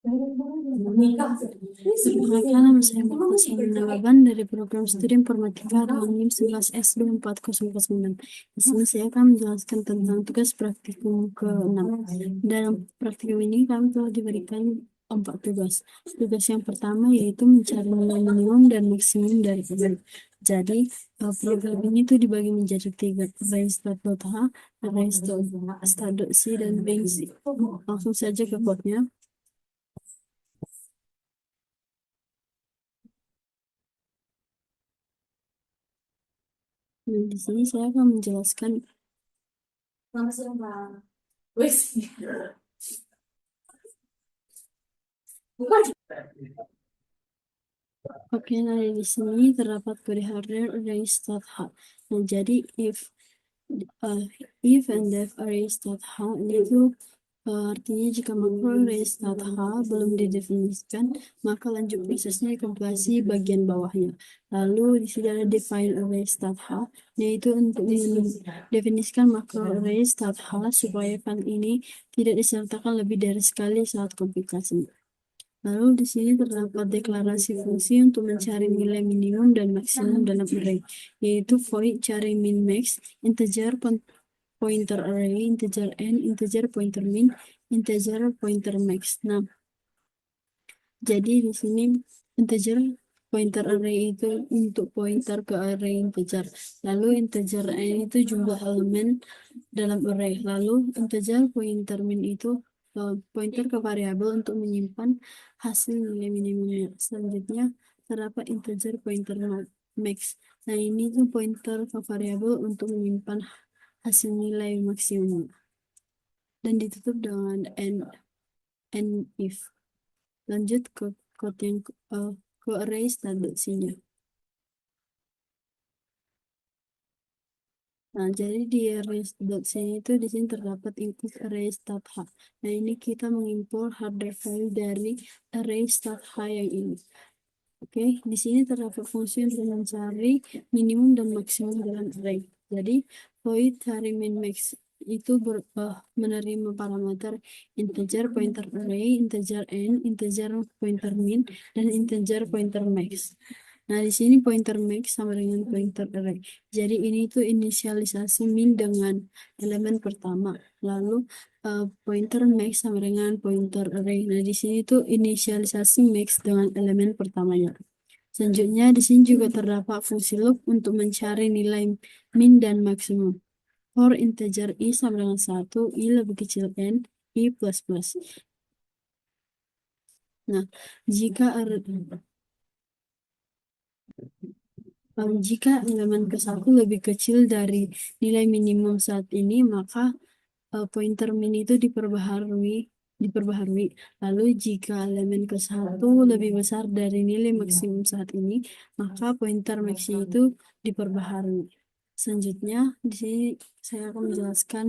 Perkenalkan, nama saya Muhammad Nawaban dari program studi informatika tahun NIM 11S24009. Di sini saya akan menjelaskan tentang tugas praktikum ke-6. Dalam praktikum ini kami telah diberikan 4 tugas. Tugas yang pertama yaitu mencari nilai minimum dan maksimum dari program. Jadi, program ini tuh dibagi menjadi 3, array.h, array.c, dan bank. Langsung saja ke kodenya. Nah, di sini saya akan menjelaskan. Selamat siang, Pak. Wes. Oke, nah di sini terdapat kode hardware array start h. Nah, jadi uh, if and def array start h ini tuh artinya jika makro array start h belum didefinisikan, maka lanjut prosesnya kompilasi bagian bawahnya. Lalu di sini ada define array start h, yaitu untuk mendefinisikan makro array start h supaya file ini tidak disertakan lebih dari sekali saat kompilasi. Lalu di sini terdapat deklarasi fungsi untuk mencari nilai minimum dan maksimum dalam array, yaitu void cari min max, integer pointer array, integer n, integer pointer min, integer pointer max. Nah, jadi di sini integer pointer array itu untuk pointer ke array integer. Lalu integer n itu jumlah elemen dalam array. Lalu integer pointer min itu pointer ke variabel untuk menyimpan hasil nilai minimumnya. Selanjutnya terdapat integer pointer max. Nah, ini tuh pointer ke variabel untuk menyimpan hasil nilai maksimum dan ditutup dengan and if. Lanjut ke code yang ke array start.c-nya. Nah, jadi di array.c itu di sini terdapat input array start h. Nah, ini kita mengimpor hardware file dari array start h yang ini. Oke, di sini terdapat fungsi untuk mencari minimum dan maksimum dalam array. Jadi, void cari min max itu menerima parameter integer pointer array, integer n, integer pointer min, dan integer pointer max. Nah, di sini pointer max sama dengan pointer array. Jadi ini tuh inisialisasi min dengan elemen pertama. Lalu pointer max sama dengan pointer array. Nah, di sini tuh inisialisasi max dengan elemen pertamanya. Selanjutnya, di sini juga terdapat fungsi loop untuk mencari nilai min dan maksimum. For integer i sama dengan 1, i lebih kecil n, i plus plus. Nah, jika jika elemen ke-1 lebih kecil dari nilai minimum saat ini, maka pointer min itu diperbaharui. Lalu jika elemen ke-1 lebih besar dari nilai maksimum saat ini, maka pointer max itu diperbaharui. Selanjutnya, di sini saya akan menjelaskan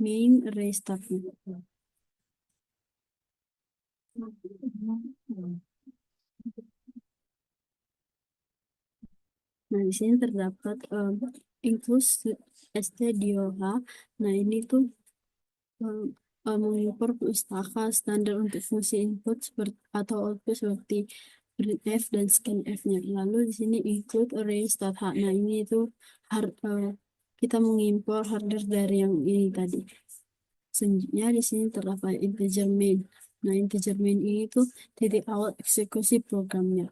main array stuff-nya. Nah, di sini terdapat include stdioh. Nah, ini tuh mengimpor pustaka standar untuk fungsi input atau output seperti printf dan scanf-nya. Lalu di sini include array start h. Nah, ini itu kita mengimpor hardware dari yang ini tadi. Selanjutnya di sini terdapat integer main. Nah, integer main ini tuh titik awal eksekusi programnya.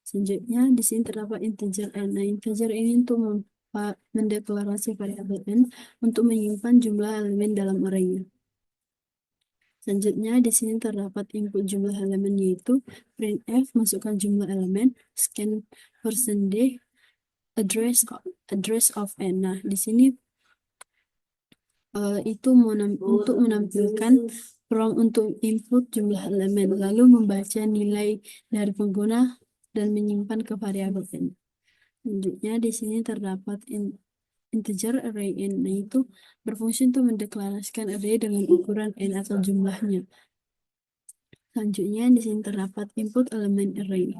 Selanjutnya di sini terdapat integer n. Nah, integer ini untuk mendeklarasi variabel n untuk menyimpan jumlah elemen dalam array-nya. Selanjutnya di sini terdapat input jumlah elemen yaitu printf masukkan jumlah elemen, scan %d, address of n. Nah, di sini itu untuk menampilkan prompt untuk input jumlah elemen, lalu membaca nilai dari pengguna dan menyimpan ke variabel n. Selanjutnya di sini terdapat integer array n. Nah, itu berfungsi untuk mendeklarasikan array dengan ukuran n atau jumlahnya. Selanjutnya di sini terdapat input elemen array.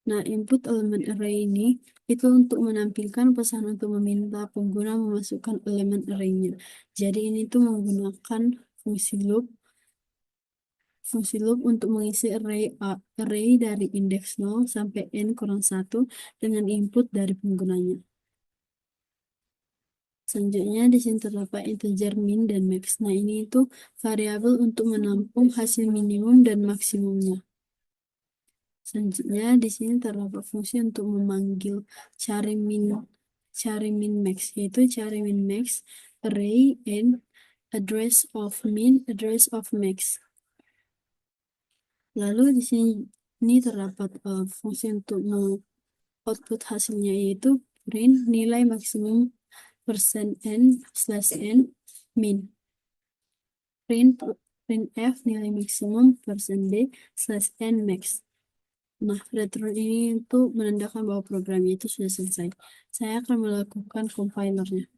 Nah, input elemen array ini itu untuk menampilkan pesan untuk meminta pengguna memasukkan elemen array-nya. Jadi ini tuh menggunakan fungsi loop fungsi loop untuk mengisi array dari indeks 0 sampai n kurang 1 dengan input dari penggunanya. Selanjutnya di sini terdapat integer min dan max. Nah, ini itu variabel untuk menampung hasil minimum dan maksimumnya. Selanjutnya di sini terdapat fungsi untuk memanggil cari min max, yaitu cari min max array and address of min address of max. Lalu di sini terdapat fungsi untuk output hasilnya, yaitu print nilai maksimum persen n slash n min, printf nilai maksimum persen d slash n max. Nah, return ini untuk menandakan bahwa programnya itu sudah selesai. Saya akan melakukan compilernya.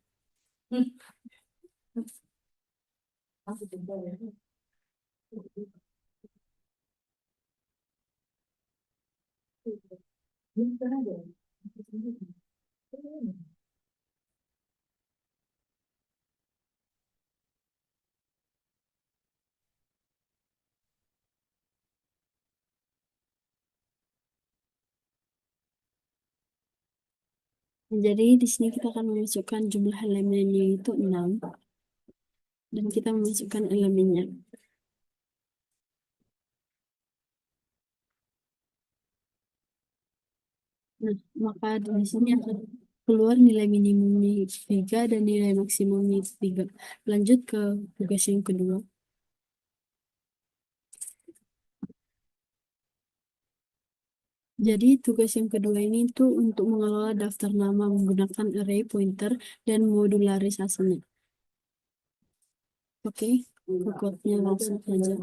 Jadi di sini kita akan memasukkan jumlah elemennya itu 6 dan kita memasukkan elemennya. Nah, maka di sini akan keluar nilai minimumnya 3 dan nilai maksimumnya 3. Lanjut ke tugas yang kedua. Jadi tugas yang kedua ini itu untuk mengelola daftar nama menggunakan array pointer dan modularisasinya. Oke, ke code-nya langsung saja.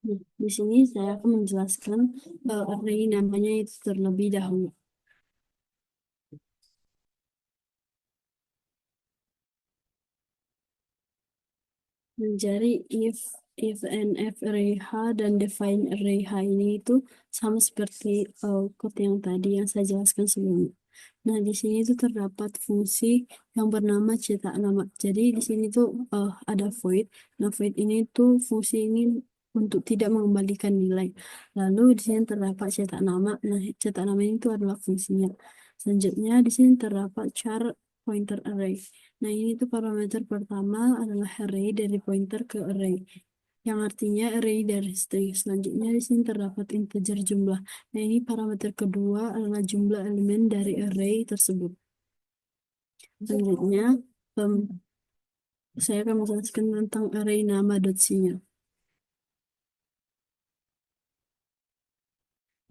Nah, di sini saya akan menjelaskan array namanya itu terlebih dahulu. Jadi if and f array h dan define array h ini itu sama seperti code yang tadi yang saya jelaskan sebelumnya. Nah, di sini itu terdapat fungsi yang bernama cetak nama. Jadi di sini tuh ada void. Nah, void ini tuh fungsi ini untuk tidak mengembalikan nilai. Lalu di sini terdapat cetak nama. Nah, cetak nama ini tuh adalah fungsinya. Selanjutnya di sini terdapat char pointer array. Nah, ini tuh parameter pertama adalah array dari pointer ke array, yang artinya array dari string. Selanjutnya di sini terdapat integer jumlah. Nah, ini parameter kedua adalah jumlah elemen dari array tersebut. Selanjutnya, saya akan menjelaskan tentang array nama.c-nya.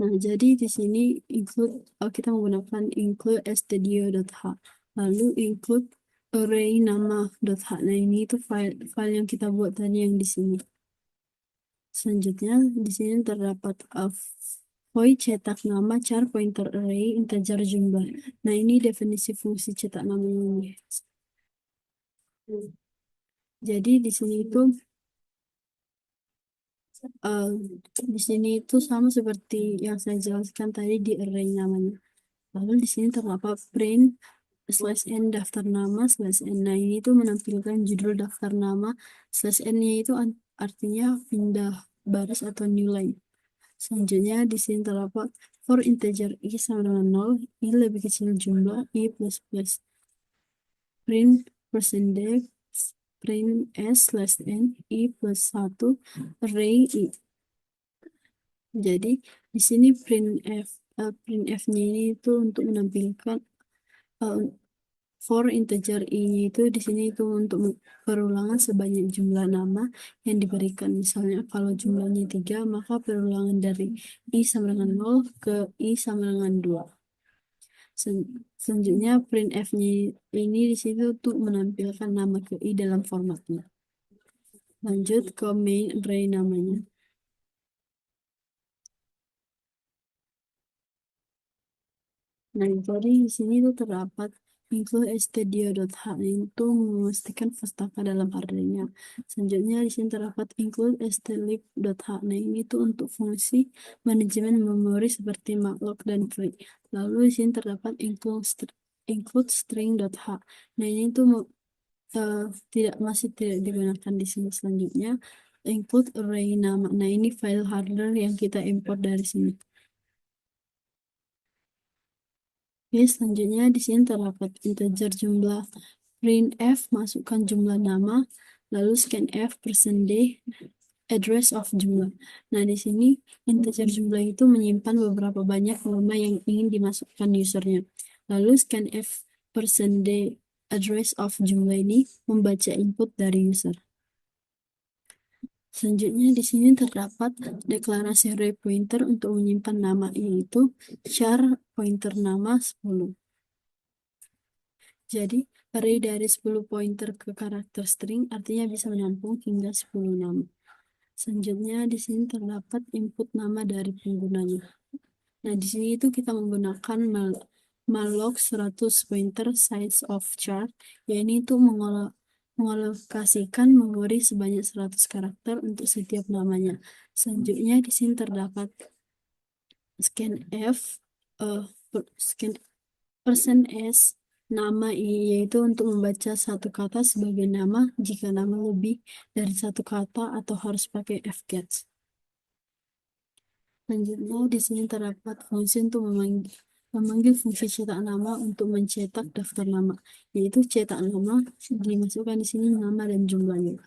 Nah, jadi di sini kita menggunakan include stdio.h. Lalu include array nama.h. Nah, ini itu file yang kita buat tadi yang di sini. Selanjutnya, di sini terdapat void cetak nama char pointer array integer jumlah. Nah, ini definisi fungsi cetak nama ini. Jadi di sini itu eh, di sini itu sama seperti yang saya jelaskan tadi di array namanya. Lalu di sini terdapat print slash n daftar nama slash n. Nah, ini itu menampilkan judul daftar nama slash n-nya itu artinya pindah baris atau new line. Selanjutnya di sini terdapat for integer i sama dengan 0, i lebih kecil jumlah, i plus plus. Print percentage, print s slash n, i plus 1, array i. Jadi di sini printf-nya ini itu untuk menampilkan uh, for integer i-nya itu di sini itu untuk perulangan sebanyak jumlah nama yang diberikan. Misalnya kalau jumlahnya 3, maka perulangan dari i sama dengan 0 ke i sama dengan 2. Selanjutnya printf-nya ini di situ untuk menampilkan nama ke i dalam formatnya. Lanjut ke main array namanya. Nah, jadi di sini tuh terdapat include stdio.h itu memastikan pustaka dalam hardware-nya. Selanjutnya di sini terdapat include stlib.h. Nah, ini tuh untuk fungsi manajemen memori seperti malloc dan free. Lalu di sini terdapat include string.h. Nah, ini tuh masih tidak digunakan di sini. Selanjutnya include array nama. Nah, ini file hardware yang kita import dari sini. Oke, selanjutnya di sini terdapat integer jumlah printf, masukkan jumlah nama, lalu scanf %d address of jumlah. Nah, di sini integer jumlah itu menyimpan beberapa banyak nama yang ingin dimasukkan usernya. Lalu scanf %d address of jumlah ini membaca input dari user. Selanjutnya di sini terdapat deklarasi array pointer untuk menyimpan nama, yaitu char pointer nama 10. Jadi, array dari 10 pointer ke karakter string artinya bisa menampung hingga 10 nama. Selanjutnya di sini terdapat input nama dari penggunanya. Nah, di sini itu kita menggunakan malloc 100 pointer size of char, yaitu itu mengalokasikan memori sebanyak 100 karakter untuk setiap namanya. Selanjutnya di sini terdapat scanf scan %s nama, yaitu untuk membaca satu kata sebagai nama jika nama lebih dari satu kata atau harus pakai fgets. Selanjutnya di sini terdapat fungsi untuk memanggil fungsi cetak nama untuk mencetak daftar nama, yaitu cetak nama dimasukkan di sini nama dan jumlahnya.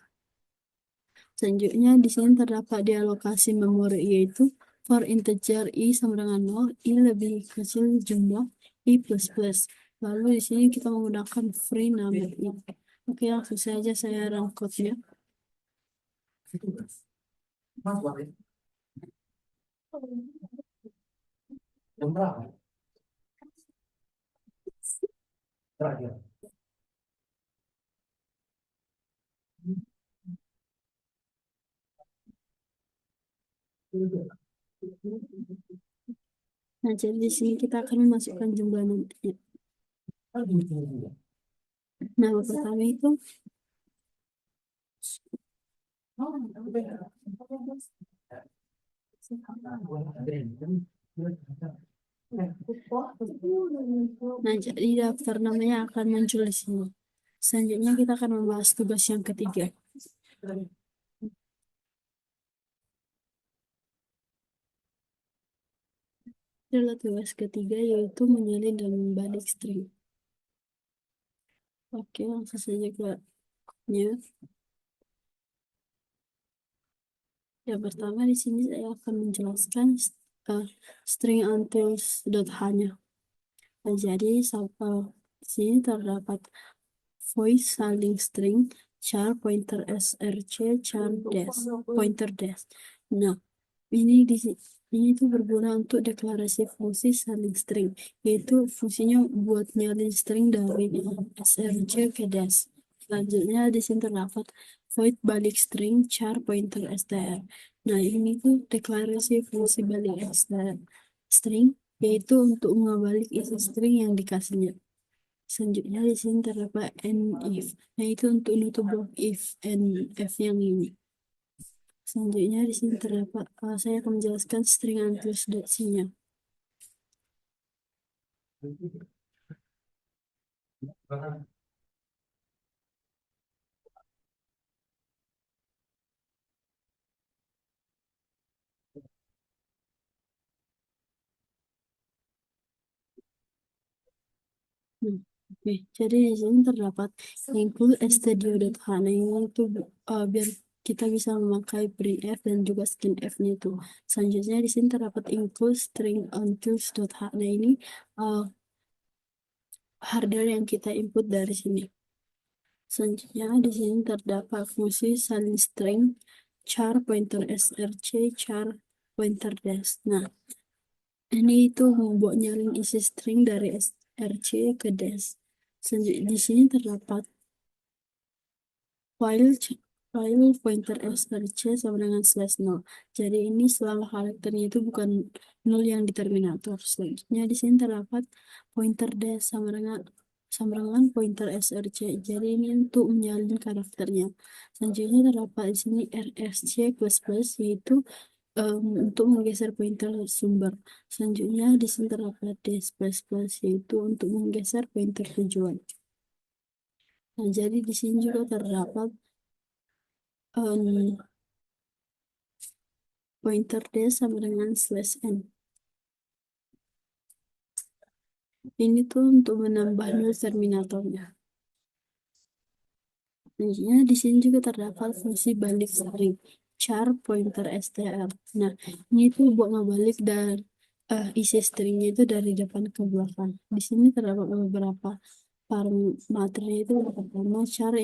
Selanjutnya di sini terdapat dialokasi memori, yaitu for integer i sama dengan 0, i lebih kecil jumlah i plus plus. Lalu di sini kita menggunakan free number i. Oke, langsung saja saya run code-nya. Nah, jadi di sini kita akan memasukkan jumlah nantinya. Nah, pertama itu nah, jadi daftar namanya akan muncul di sini. Selanjutnya kita akan membahas tugas yang ketiga. Adalah tugas ketiga, yaitu menyalin dan membalik string. Oke, langsung saja ke nya. Yang pertama di sini saya akan menjelaskan string untils.h-nya. Nah, jadi di sini terdapat voice saling string char pointer src char dash pointer dash. Nah, ini tuh berguna untuk deklarasi fungsi saling string, yaitu fungsinya buat nyalin string dari src ke dash. Selanjutnya di sini terdapat void balik string char pointer str. Nah, ini tuh deklarasi fungsi balik string, yaitu untuk mengabalik isi string yang dikasihnya. Selanjutnya di sini terdapat and if. Nah, itu untuk nutup blok if and f yang ini. Selanjutnya di sini terdapat saya akan menjelaskan string untils.c-nya. Oke, jadi di sini terdapat include stdio.h. Nah, ini itu biar kita bisa memakai printf dan juga scanf-nya itu. Selanjutnya di sini terdapat include string untils.h. Nah, ini hardware yang kita input dari sini. Selanjutnya di sini terdapat fungsi saling string char pointer src char pointer dash. Nah, ini itu membuat nyalin isi string dari src ke dash. Selanjutnya di sini terdapat file pointer src sama dengan /0. Jadi ini selama karakternya itu bukan 0 yang di terminator. Selanjutnya di sini terdapat pointer dash sama dengan sama dengan pointer src. Jadi ini untuk menyalin karakternya. Selanjutnya terdapat di sini rsc plus plus, yaitu untuk menggeser pointer sumber. Selanjutnya di sini terdapat des plus plus, yaitu untuk menggeser pointer tujuan. Nah, jadi di sini juga terdapat em, pointer des sama dengan slash n. Ini tuh untuk menambah nol terminatornya. Selanjutnya di sini juga terdapat fungsi balik string char pointer str. Nah, ini tuh buat ngebalik dan isi stringnya itu dari depan ke belakang. Di sini terdapat beberapa parameter, itu pertama char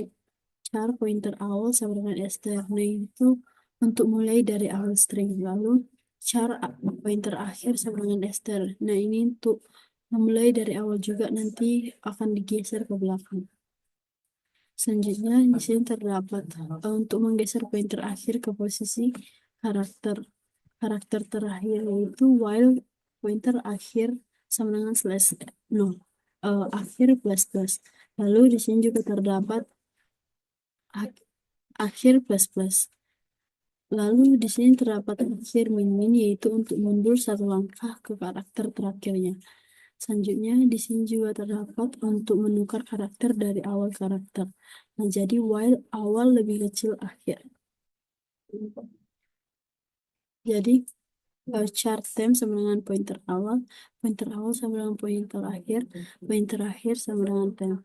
char pointer awal sama dengan str. Nah, itu untuk mulai dari awal string. Lalu char pointer akhir sama dengan str. Nah, ini untuk memulai dari awal juga, nanti akan digeser ke belakang. Selanjutnya di sini terdapat untuk menggeser pointer akhir ke posisi karakter karakter terakhir, yaitu while pointer akhir sama dengan slash no akhir plus plus. Lalu di sini juga terdapat akhir plus plus. Lalu di sini terdapat akhir min min, yaitu untuk mundur satu langkah ke karakter terakhirnya. Selanjutnya di sini juga terdapat untuk menukar karakter dari awal karakter. Nah, jadi while awal lebih kecil akhir. Jadi chart time sama dengan pointer awal sama dengan pointer akhir sama dengan time.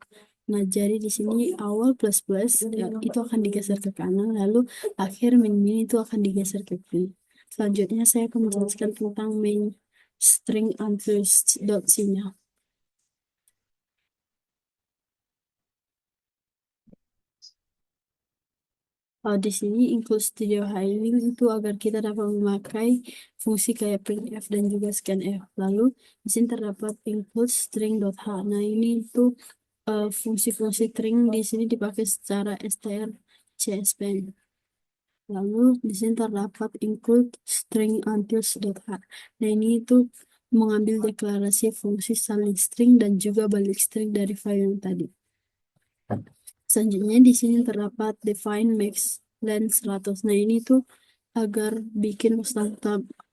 Nah, jadi di sini awal plus plus itu akan digeser ke kanan, lalu akhir min min itu akan digeser ke kiri. Selanjutnya saya akan menjelaskan tentang main string until dot C-nya. Di sini include studio highlight itu agar kita dapat memakai fungsi kayak printf dan juga scanf. Lalu di sini terdapat include string.h. Nah, ini itu fungsi-fungsi string di sini dipakai secara strcspn. Lalu di sini terdapat include string untils.h. Nah, ini itu mengambil deklarasi fungsi salin string dan juga balik string dari file yang tadi. Selanjutnya di sini terdapat define max length 100. Nah, ini tuh agar bikin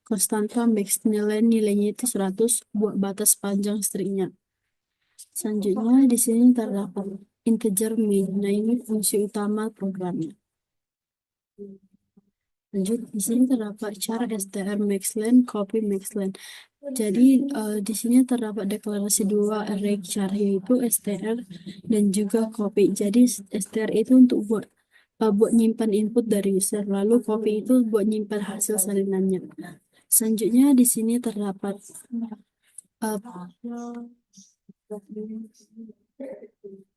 konstanta max nilainya itu 100 buat batas panjang stringnya. Selanjutnya di sini terdapat integer min. Nah, ini fungsi utama programnya. Lanjut, di sini terdapat cara str maxlen, copy maxlen. Jadi di sini terdapat deklarasi dua array char, yaitu str dan juga copy. Jadi str itu untuk buat nyimpan input dari user, lalu copy itu buat nyimpan hasil salinannya. Selanjutnya di sini terdapat uh,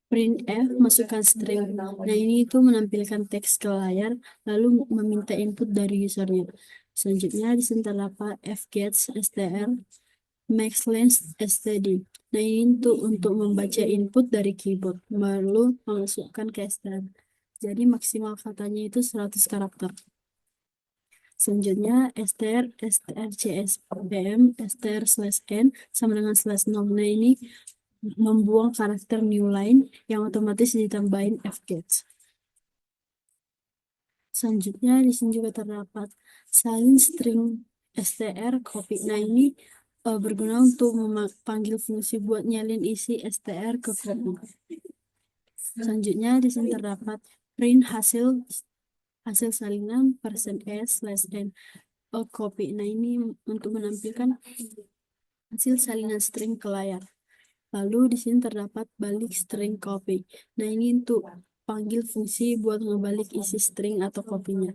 printf masukkan string. Nah, ini itu menampilkan teks ke layar lalu meminta input dari usernya. Selanjutnya di sini terdapat fgets str maxlength std. Nah, ini untuk membaca input dari keyboard lalu memasukkan ke str. Jadi maksimal katanya itu 100 karakter. Selanjutnya strcspm str slash n sama dengan slash nom. Nah, ini membuang karakter new line yang otomatis ditambahin fgets. Selanjutnya di sini juga terdapat salin string str copy. Nah, ini berguna untuk memanggil fungsi buat nyalin isi str ke copy. Selanjutnya di sini terdapat print hasil hasil salinan %s/n copy. Nah, ini untuk menampilkan hasil salinan string ke layar. Lalu di sini terdapat balik string copy. Nah, ini untuk panggil fungsi buat ngebalik isi string atau kopinya.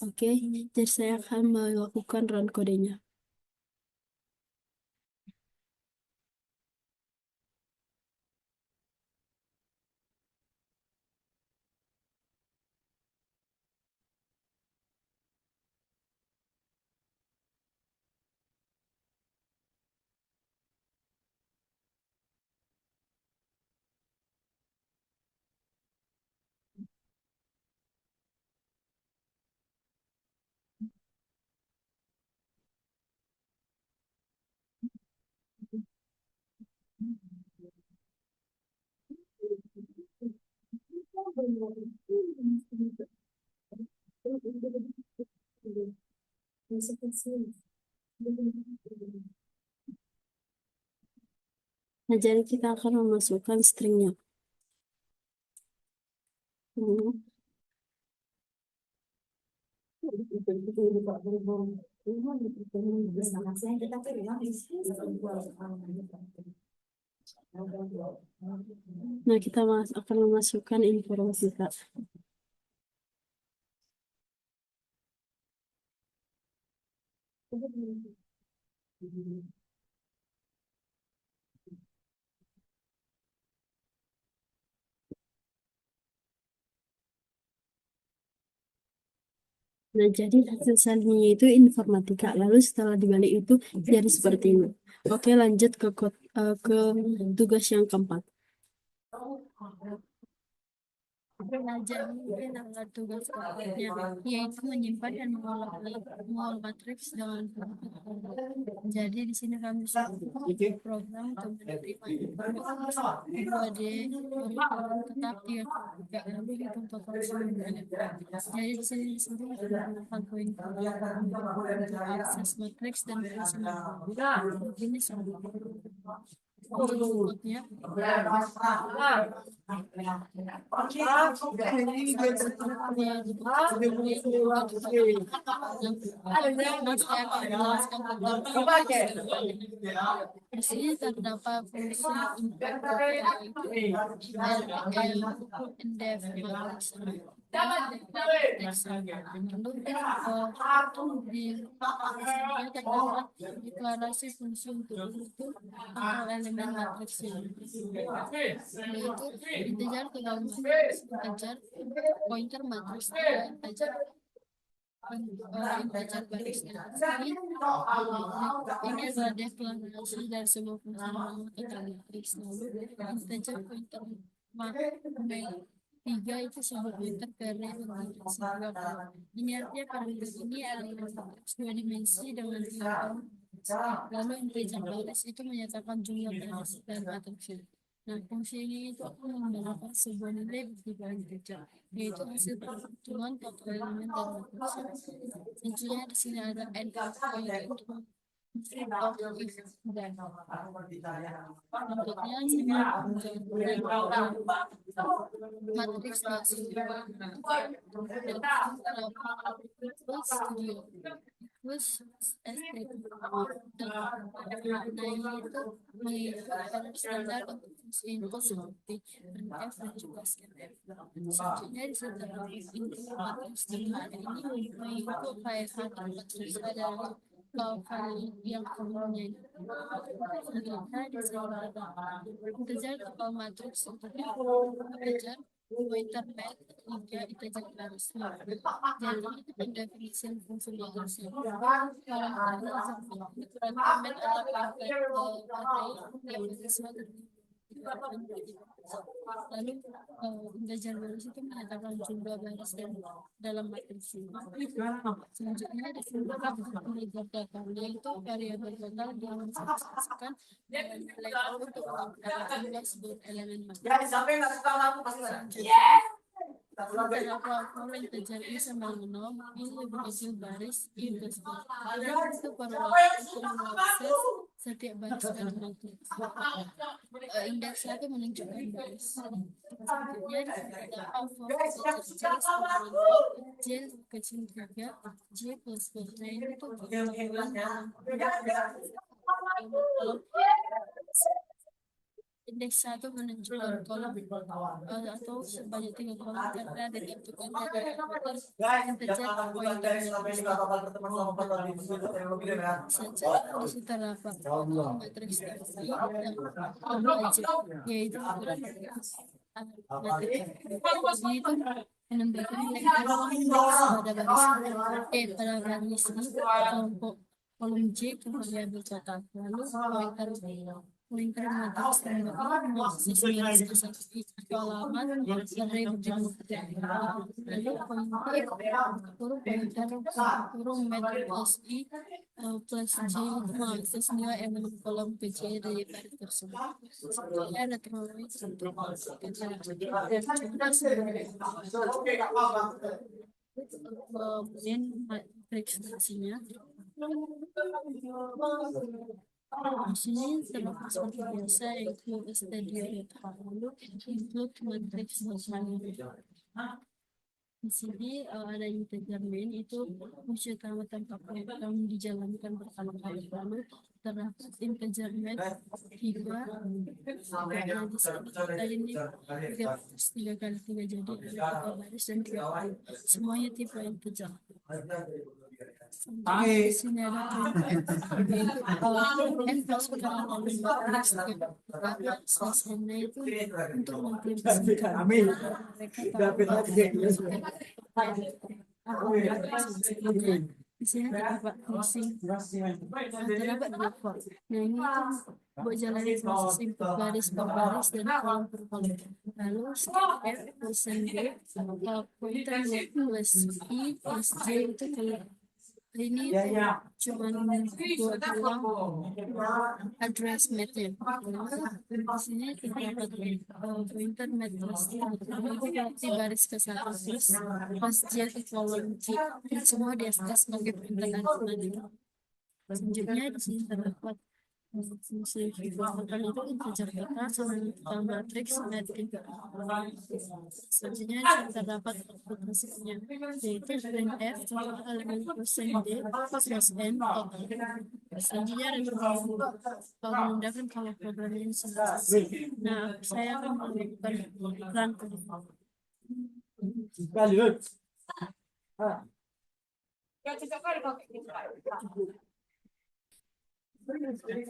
Oke, jadi saya akan melakukan run kodenya. Nah, jadi kita akan memasukkan stringnya. Nah, kita akan memasukkan informasi, Kak. Nah, jadi hasil selanjutnya itu informatika. Lalu setelah dibalik itu jadi seperti ini. Oke, lanjut ke tugas yang keempat. Belajar mungkin adalah tugas keempatnya, yaitu menyimpan dan mengolah matriks dengan format. Jadi di sini kami sudah program untuk menerima informasi 2D, tetapi lalu hitung total semuanya. Jadi di sini disuruh menggunakan poin untuk akses matriks dan fungsi matriks. Ini semua. Berikutnya, di sini terdapat fungsi input indef matrix. Lalu di terdapat deklarasi fungsi untuk atau elemen matriks yaitu integer tunggal matriks, integer pointer matriks, integer integer baris. Ini adalah deklarasi dari sebuah fungsi atau matriks. Lalu integer pointer tiga itu sebuah pointer ke array matriks. Ini artinya parameter ini adalah matriks dua dimensi dengan tiga. Lalu integer baris itu menyatakan jumlah baris dan matriksnya. Nah, fungsi ini itu akan membawakan sebuah nilai bertiga integer, yaitu hasil perhitungan total elemen dan matriks. Tentunya di sini ada n pointer untuk dan bentuknya matriks studio terus maknanya itu mengikut standar untuk fungsi input seperti printf dan juga scanf. Selanjutnya di setelah input matriks ini mengikut file matriks adalah file yang umumnya. Selanjutnya di setelah integer total matriks untuk integer pointer pad hingga integer baris. Jadi itu pendefinisian fungsi matriks. Ukuran pad adalah array yang bersifat lalu integer baris itu menyatakan jumlah baris dalam matriks. Selanjutnya di sini integer data, yaitu variabel total yang disaksikan dengan nilai untuk menggunakan jumlah sebuah elemen matriks. Selanjutnya kalau integer i sama 0, ini lebih kecil baris i plus 4. Itu pada waktu untuk mengakses setiap baris dalam matriks. Indeks 1 menunjukkan baris. Selanjutnya terdapat j kecil 3, j plus 4. Nah, ini tuh indeks 1 menunjukkan kolom atau sebanyak 3 kolom karena ditentukan dari integer pointer saja di terdapat matriks yaitu matriks itu menunjukkan pada baris kelompok kolom J ke variabel total lalu pointer pointer matrix mengakses garis kesatuan atau halaman array berjumlah lalu pointer kurung matrix i plus j itu mengakses nilai elemen kolom pj dari baris tersebut. Sebenarnya ada terlalu kemudian matrix fungsinya di sini terdapat seperti biasa yaitu stdioid lalu include matrix fungsinya. Di sini ada integer main itu fungsi utama tanpa yang dijalankan berkali-kali lalu terdapat integer main hingga di sini kita ini 3 kali 3 jadi ada 3 baris dan 3 kali semuanya tipe integer. Di sini ada n plus matrix n itu untuk memprinsipkan mereka di sini terdapat fungsi terdapat dua for. Nah ini buat jalannya proses input baris per baris dan kolom per kolom. Lalu scanf plus b pointer plus i plus j itu kalau ini cuma buat ulang address method. Di sini terdapat pointer method berarti baris ke satu plus pas j ke kolom j semua diatas sebagai pointer aritmatik. Selanjutnya di sini terdapat fungsi hipotetikal itu integer data sama matrix matrix. Selanjutnya terdapat aplikasinya yaitu printf elemen persen d plus n. Selanjutnya ada kalau menggunakan kalau programming selesai. Nah saya akan melakukan iklan ke depan. Presentasi